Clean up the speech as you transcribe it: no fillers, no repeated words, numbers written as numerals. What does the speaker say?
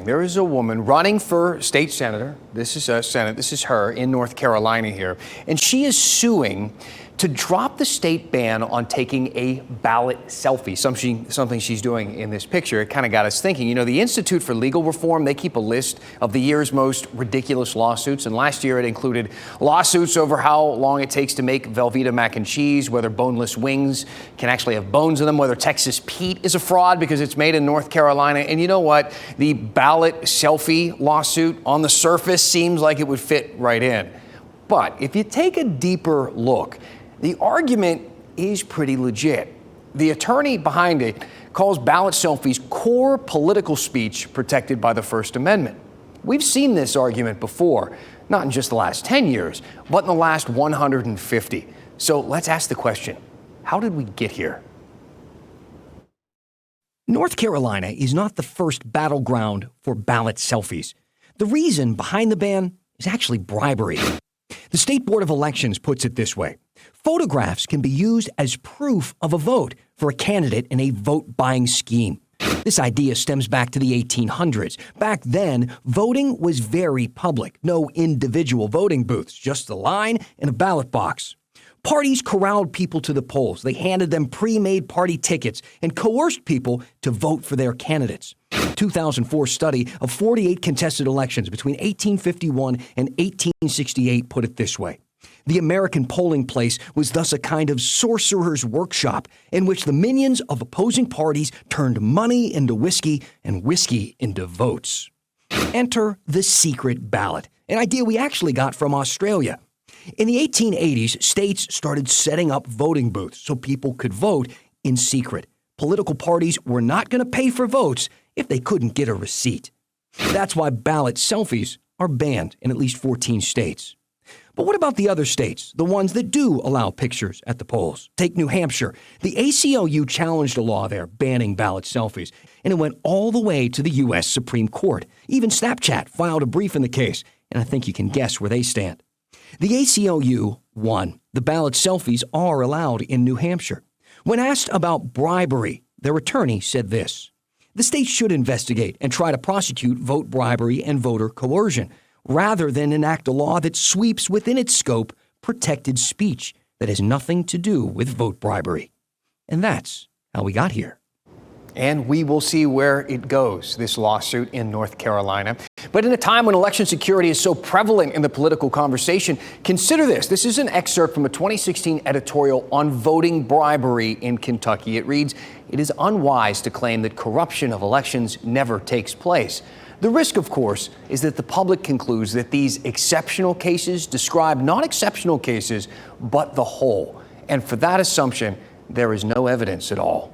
There is a woman running for state senator. This is her in North Carolina here. And she is suing to drop the state ban on taking a ballot selfie, something she's doing in this picture. It kind of got us thinking. You know, the Institute for Legal Reform, they keep a list of the year's most ridiculous lawsuits. And last year it included lawsuits over how long it takes to make Velveeta mac and cheese, whether boneless wings can actually have bones in them, whether Texas Pete is a fraud because it's made in North Carolina. And you know what? The ballot selfie lawsuit on the surface seems like it would fit right in. But if you take a deeper look, the argument is pretty legit. The attorney behind it calls ballot selfies core political speech protected by the First Amendment. We've seen this argument before, not in just the last 10 years, but in the last 150. So let's ask the question, how did we get here? North Carolina is not the first battleground for ballot selfies. The reason behind the ban is actually bribery. The State Board of Elections puts it this way. Photographs can be used as proof of a vote for a candidate in a vote-buying scheme. This idea stems back to the 1800s. Back then, voting was very public. No individual voting booths, just a line and a ballot box. Parties corralled people to the polls. They handed them pre-made party tickets and coerced people to vote for their candidates. A 2004 study of 48 contested elections between 1851 and 1868 put it this way. The American polling place was thus a kind of sorcerer's workshop in which the minions of opposing parties turned money into whiskey and whiskey into votes. Enter the secret ballot, an idea we actually got from Australia. In the 1880s, states started setting up voting booths so people could vote in secret. Political parties were not going to pay for votes if they couldn't get a receipt. That's why ballot selfies are banned in at least 14 states. But what about the other states, the ones that do allow pictures at the polls? Take New Hampshire. The ACLU challenged a law there banning ballot selfies, and it went all the way to the U.S. Supreme Court. Even Snapchat filed a brief in the case, and I think you can guess where they stand. The ACLU won. The ballot selfies are allowed in New Hampshire. When asked about bribery, their attorney said this. The state should investigate and try to prosecute vote bribery and voter coercion, rather than enact a law that sweeps within its scope protected speech that has nothing to do with vote bribery. And that's how we got here. And we will see where it goes, this lawsuit in North Carolina. But in a time when election security is so prevalent in the political conversation, consider this. This is an excerpt from a 2016 editorial on voting bribery in Kentucky. It reads, "It is unwise to claim that corruption of elections never takes place. The risk, of course, is that the public concludes that these exceptional cases describe not exceptional cases, but the whole. And for that assumption, there is no evidence at all."